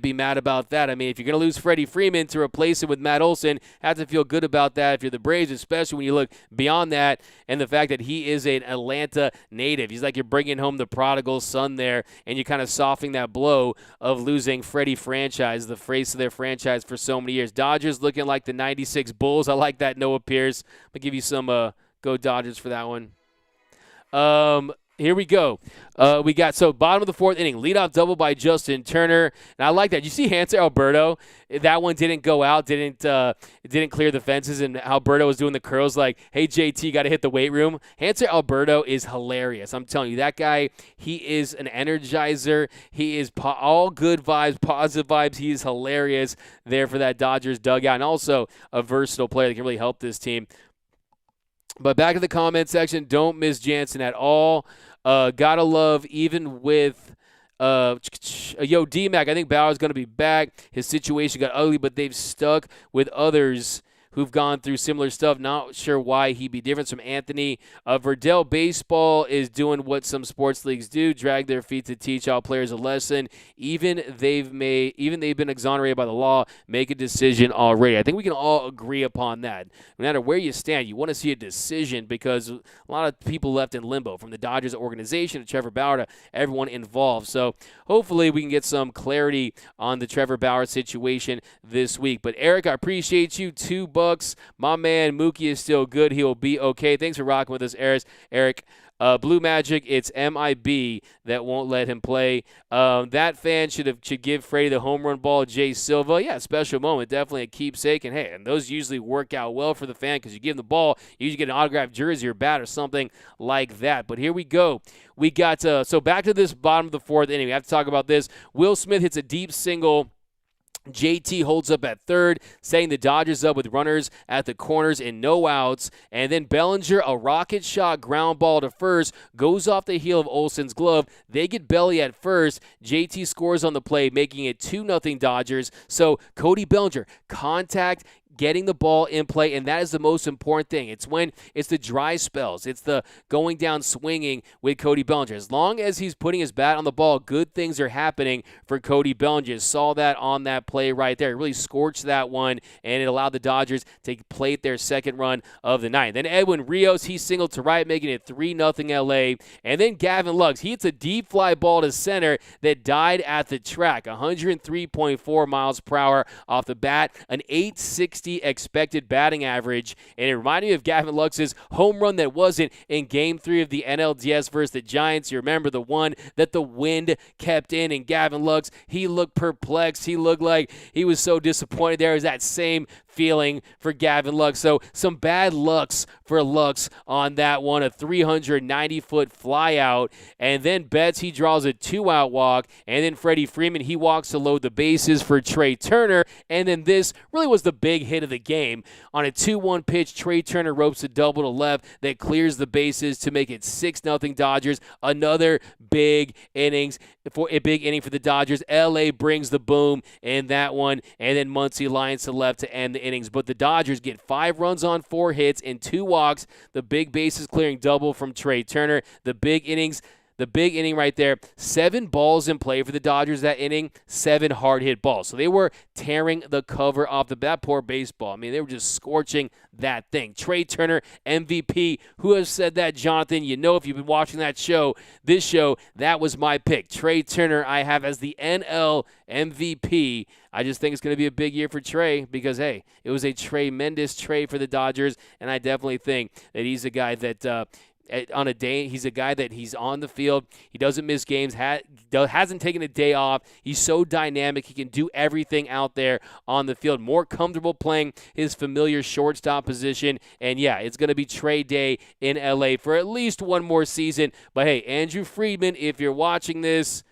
[SPEAKER 2] be mad about that. I mean, if you're going to lose Freddie Freeman to replace him with Matt Olson, have to feel good about that if you're the Braves, especially when you look beyond that and the fact that he is an Atlanta native. He's like you're bringing home the prodigal son there, and you're kind of softening that blow of losing Freddie franchise, the face of their franchise for so many years. Dodgers looking like the 96 Bulls. I like that, Noah Pierce. I'm going to give you some go Dodgers for that one. Here we go. We got, bottom of the 4th inning, leadoff double by Justin Turner. And I like that. You see Hanser Alberto? That one didn't go out, didn't clear the fences, and Alberto was doing the curls like, hey, JT, got to hit the weight room. Hanser Alberto is hilarious. I'm telling you, that guy, he is an energizer. He is all good vibes, positive vibes. He is hilarious there for that Dodgers dugout, and also a versatile player that can really help this team. But back in the comment section, don't miss Jansen at all. Gotta love, even with D-Mac, I think Bauer's going to be back. His situation got ugly, but they've stuck with others who've gone through similar stuff. Not sure why he'd be different from Anthony. Verdell Baseball is doing what some sports leagues do, drag their feet to teach all players a lesson. Even they've been exonerated by the law, make a decision already. I think we can all agree upon that. No matter where you stand, you want to see a decision because a lot of people left in limbo, from the Dodgers organization to Trevor Bauer to everyone involved. So hopefully we can get some clarity on the Trevor Bauer situation this week. But Eric, I appreciate you. $2. My man Mookie is still good. He'll be okay. Thanks for rocking with us, Eric. Blue Magic, it's MIB that won't let him play. That fan should give Freddie the home run ball. Jay Silva, yeah, special moment, definitely a keepsake. And hey, and those usually work out well for the fan because you give him the ball, you usually get an autographed jersey or bat or something like that. But here we go. We got so back to this bottom of the fourth inning. We have to talk about this. Will Smith hits a deep single. JT holds up at third, setting the Dodgers up with runners at the corners and no outs. And then Bellinger, a rocket shot ground ball to first, goes off the heel of Olsen's glove. They get Belly at first. JT scores on the play, making it 2-0 Dodgers. So Cody Bellinger, contact, getting the ball in play, and that is the most important thing. It's when it's the dry spells. It's the going down swinging with Cody Bellinger. As long as he's putting his bat on the ball, good things are happening for Cody Bellinger. Saw that on that play right there. It really scorched that one, and it allowed the Dodgers to plate their second run of the night. Then Edwin Rios, he singled to right, making it 3-0 LA. And then Gavin Lux, he hits a deep fly ball to center that died at the track. 103.4 miles per hour off the bat, an 860 expected batting average, and it reminded me of Gavin Lux's home run that wasn't in Game 3 of the NLDS versus the Giants. You remember the one that the wind kept in, and Gavin Lux, he looked perplexed. He looked like he was so disappointed. There was that same feeling for Gavin Lux. So some bad lucks for Lux on that one, a 390-foot flyout. And then Betts, he draws a 2-out walk. And then Freddie Freeman, he walks to load the bases for Trea Turner. And then this really was the big hit of the game. On a 2-1 pitch, Trea Turner ropes a double to left that clears the bases to make it 6-0 Dodgers. Another big inning for the Dodgers. LA brings the boom in that one. And then Muncy lines to left to end the innings, but the Dodgers get 5 runs on 4 hits and 2 walks. The big bases clearing double from Trea Turner. The big inning right there. 7 balls in play for the Dodgers that inning, 7 hard hit balls. So they were tearing the cover off that poor baseball. I mean, they were just scorching that thing. Trea Turner, MVP. Who has said that, Jonathan? You know, if you've been watching this show, that was my pick. Trea Turner, I have as the NL MVP. I just think it's going to be a big year for Trea because, hey, it was a tremendous trade for the Dodgers, and I definitely think that he's a guy that on a day, he's a guy that he's on the field. He doesn't miss games, hasn't taken a day off. He's so dynamic. He can do everything out there on the field. More comfortable playing his familiar shortstop position. And, yeah, it's going to be Trea Day in L.A. for at least one more season. But, hey, Andrew Friedman, if you're watching this,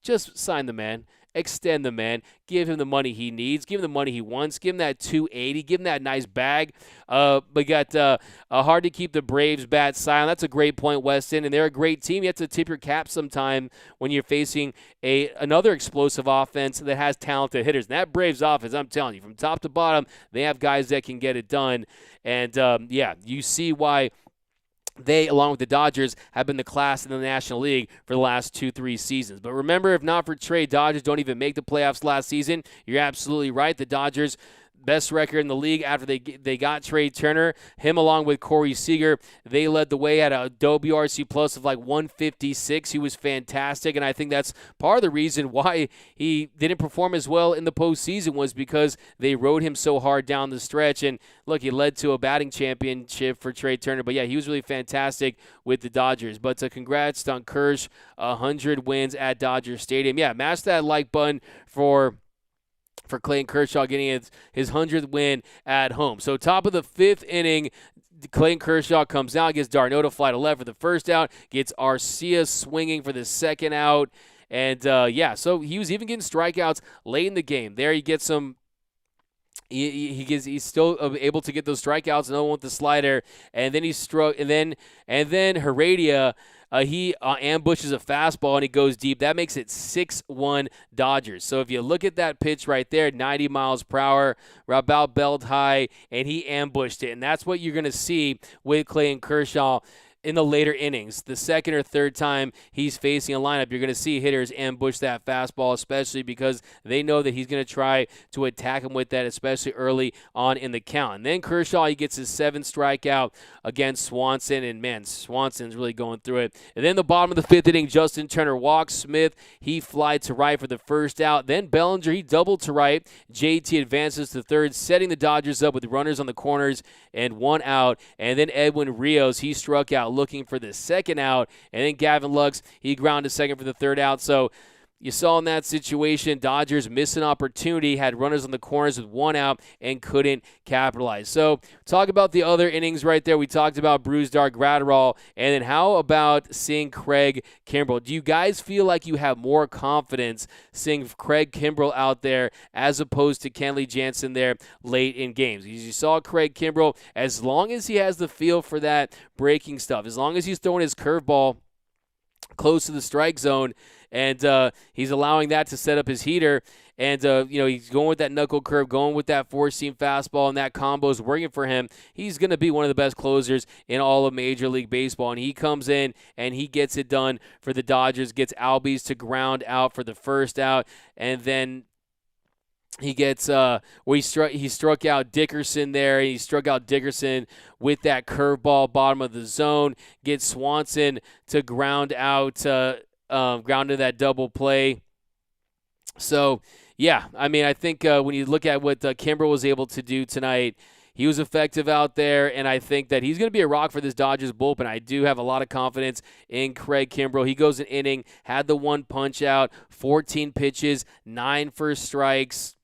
[SPEAKER 2] just sign the man. Extend the man. Give him the money he needs. Give him the money he wants. Give him that $280. Give him that nice bag. We got hard to keep the Braves bat silent. That's a great point, Weston. And they're a great team. You have to tip your cap sometime when you're facing another explosive offense that has talented hitters. And that Braves offense, I'm telling you, from top to bottom, they have guys that can get it done. And, you see why they, along with the Dodgers, have been the class in the National League for the last 2-3 seasons. But remember, if not for Trea, Dodgers don't even make the playoffs last season. You're absolutely right. The Dodgers, best record in the league after they got Trea Turner. Him along with Corey Seager, they led the way at a WRC plus of like 156. He was fantastic, and I think that's part of the reason why he didn't perform as well in the postseason was because they rode him so hard down the stretch. And look, he led to a batting championship for Trea Turner. But yeah, he was really fantastic with the Dodgers. But congrats on Kersh, 100 wins at Dodger Stadium. Yeah, mash that like button for Clayton Kershaw getting his 100th win at home. So top of the 5th inning, Clayton Kershaw comes out, gets d'Arnaud to fly to left for the first out, gets Arcia swinging for the second out. And, so he was even getting strikeouts late in the game. There he gets some He's still able to get those strikeouts. Another one with the slider, and then he struck, and then Heredia. He ambushes a fastball and he goes deep. That makes it 6-1 Dodgers. So if you look at that pitch right there, 90 miles per hour, about belt high, and he ambushed it. And that's what you're going to see with Clayton Kershaw in the later innings. The second or third time he's facing a lineup, you're going to see hitters ambush that fastball, especially because they know that he's going to try to attack him with that, especially early on in the count. And then Kershaw, he gets his 7th strikeout against Swanson, and man, Swanson's really going through it. And then the bottom of the 5th inning, Justin Turner walks Smith. He flied to right for the first out. Then Bellinger, he doubled to right. JT advances to third, setting the Dodgers up with runners on the corners and 1 out. And then Edwin Rios, he struck out looking for the 2nd out, and then Gavin Lux, he grounded second for the 3rd out. So you saw in that situation, Dodgers missed an opportunity, had runners on the corners with 1 out, and couldn't capitalize. So talk about the other innings right there. We talked about Brusdar, Gratterall, and then how about seeing Craig Kimbrel? Do you guys feel like you have more confidence seeing Craig Kimbrel out there as opposed to Kenley Jansen there late in games? Because you saw Craig Kimbrel, as long as he has the feel for that breaking stuff, as long as he's throwing his curveball close to the strike zone, and he's allowing that to set up his heater. And, he's going with that knuckle curve, going with that four-seam fastball, and that combo is working for him. He's going to be one of the best closers in all of Major League Baseball. And he comes in, and he gets it done for the Dodgers, gets Albies to ground out for the first out, and then he gets he struck out Dickerson there. He struck out Dickerson with that curveball bottom of the zone. Gets Swanson to ground out, ground to that double play. So, yeah, I mean, I think when you look at what Kimbrel was able to do tonight, he was effective out there, and I think that he's going to be a rock for this Dodgers bullpen. I do have a lot of confidence in Craig Kimbrel. He goes an inning, had the 1 punch out, 14 pitches, 9 first strikes.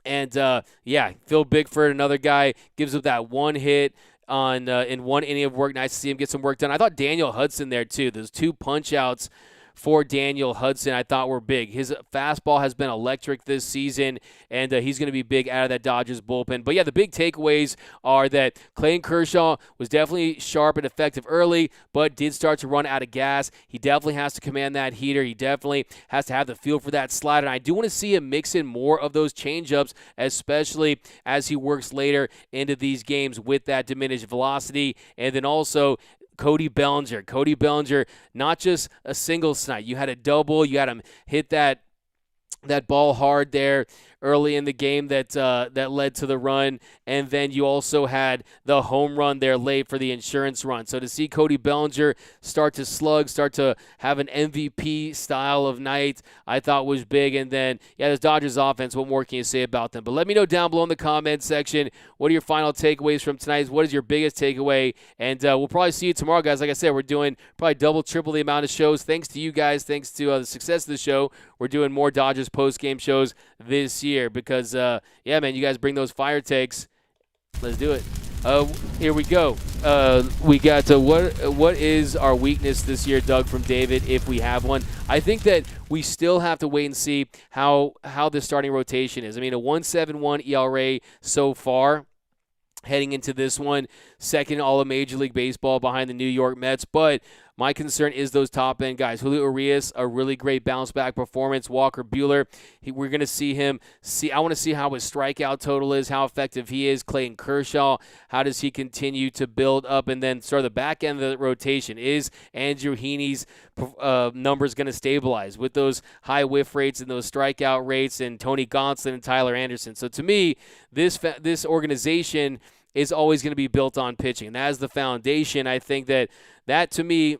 [SPEAKER 2] And, Phil Bickford, another guy, gives up that 1 hit on in 1 inning of work. Nice to see him get some work done. I thought Daniel Hudson there, too. Those 2 punch-outs for Daniel Hudson I thought were big. His fastball has been electric this season, and he's going to be big out of that Dodgers bullpen. But, yeah, the big takeaways are that Clayton Kershaw was definitely sharp and effective early, but did start to run out of gas. He definitely has to command that heater. He definitely has to have the feel for that slider. And I do want to see him mix in more of those changeups, especially as he works later into these games with that diminished velocity. And then also Cody Bellinger, not just a single snipe. You had a double. You had him hit that ball hard there early in the game that led to the run, and then you also had the home run there late for the insurance run. So to see Cody Bellinger start to slug, start to have an MVP style of night, I thought was big. And then, this Dodgers offense, what more can you say about them? But let me know down below in the comments section, what are your final takeaways from tonight? What is your biggest takeaway? And we'll probably see you tomorrow, guys. Like I said, we're doing probably double, triple the amount of shows. Thanks to you guys. Thanks to the success of the show. We're doing more Dodgers post-game shows this year because, man, you guys bring those fire takes. Let's do it. Here we go. We got what is our weakness this year, Doug, from David, if we have one. I think that we still have to wait and see how the starting rotation is. I mean, a 1.71 ERA so far heading into this one, second all of Major League Baseball behind the New York Mets, but my concern is those top-end guys. Julio Urias, a really great bounce-back performance. Walker Buehler, we're going to see him. I want to see how his strikeout total is, how effective he is. Clayton Kershaw, how does he continue to build up? And then start the back end of the rotation. Is Andrew Heaney's numbers going to stabilize with those high whiff rates and those strikeout rates and Tony Gonsolin and Tyler Anderson? So to me, this organization is always going to be built on pitching. And that is the foundation. I think that to me,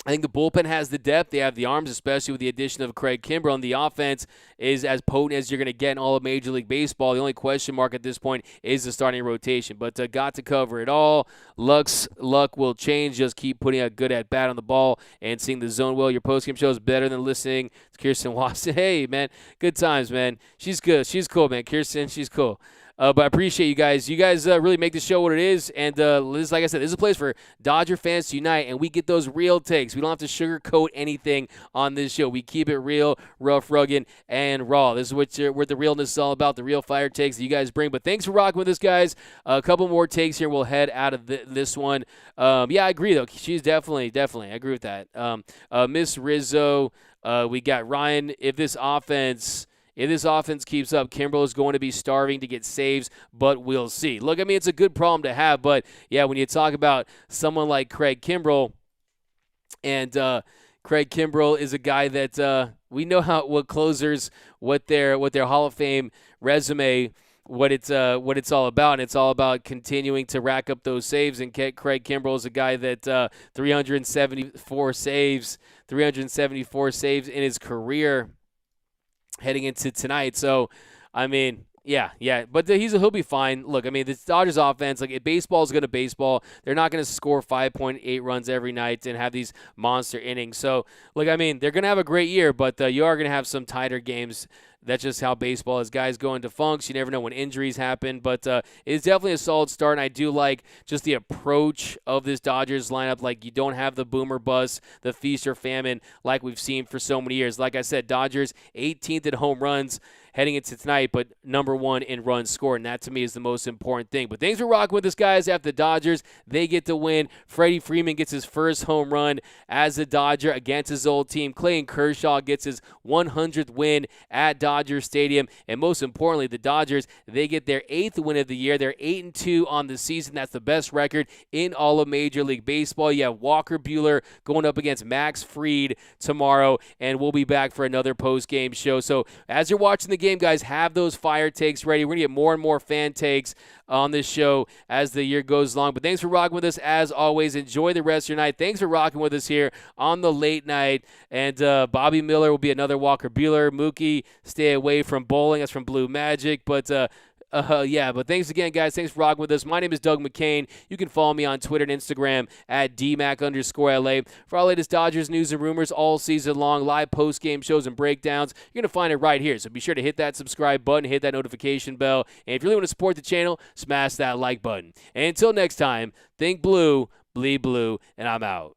[SPEAKER 2] I think the bullpen has the depth. They have the arms, especially with the addition of Craig Kimbrel. And the offense is as potent as you're going to get in all of Major League Baseball. The only question mark at this point is the starting rotation. But got to cover it all. Luck will change. Just keep putting a good at-bat on the ball and seeing the zone well. Your postgame show is better than listening to Kirsten Watson. Hey, man, good times, man. She's good. She's cool, man. Kirsten, she's cool. But I appreciate you guys. You guys really make the show what it is. And this, like I said, this is a place for Dodger fans to unite, and we get those real takes. We don't have to sugarcoat anything on this show. We keep it real, rough, rugged, and raw. This is what the realness is all about, the real fire takes that you guys bring. But thanks for rocking with us, guys. A couple more takes here. We'll head out of this one. Yeah, I agree, though. She's definitely, I agree with that. Miss Rizzo, we got Ryan. If this offense keeps up, Kimbrel is going to be starving to get saves, but we'll see. Look, I mean, it's a good problem to have, but, yeah, when you talk about someone like Craig Kimbrel, and Craig Kimbrel is a guy that we know what closers, what their Hall of Fame resume, what it's all about, and it's all about continuing to rack up those saves. And Craig Kimbrel is a guy that 374 saves in his career heading into tonight. So, I mean, yeah, but he'll be fine. Look, I mean, the Dodgers offense, like, baseball is going to baseball. They're not going to score 5.8 runs every night and have these monster innings. So, look, I mean, they're going to have a great year, but you are going to have some tighter games. That's just how baseball is. Guys go into funks. You never know when injuries happen. But it's definitely a solid start, and I do like just the approach of this Dodgers lineup. Like, you don't have the boomer bust, the feast or famine like we've seen for so many years. Like I said, Dodgers 18th in home runs heading into tonight, but number 1 in runs scored, and that to me is the most important thing. But thanks for rocking with us, guys. After the Dodgers, they get the win. Freddie Freeman gets his first home run as a Dodger against his old team. Clayton Kershaw gets his 100th win at Dodger Stadium, and most importantly, the Dodgers, they get their 8th win of the year. They're 8-2 on the season. That's the best record in all of Major League Baseball. You have Walker Buehler going up against Max Fried tomorrow, and we'll be back for another post-game show. So as you're watching the game, guys, have those fire takes ready. We're going to get more and more fan takes on this show as the year goes along. But thanks for rocking with us. As always, enjoy the rest of your night. Thanks for rocking with us here on the late night. And Bobby Miller will be another Walker Buehler. Mookie, stay away from bowling. That's from Blue Magic. But but thanks again, guys. Thanks for rocking with us. My name is Doug McCain. You can follow me on Twitter and Instagram at DMac_LA. For our latest Dodgers news and rumors all season long, live post-game shows and breakdowns, you're going to find it right here. So be sure to hit that subscribe button, hit that notification bell. And if you really want to support the channel, smash that like button. And until next time, think blue, bleed blue, and I'm out.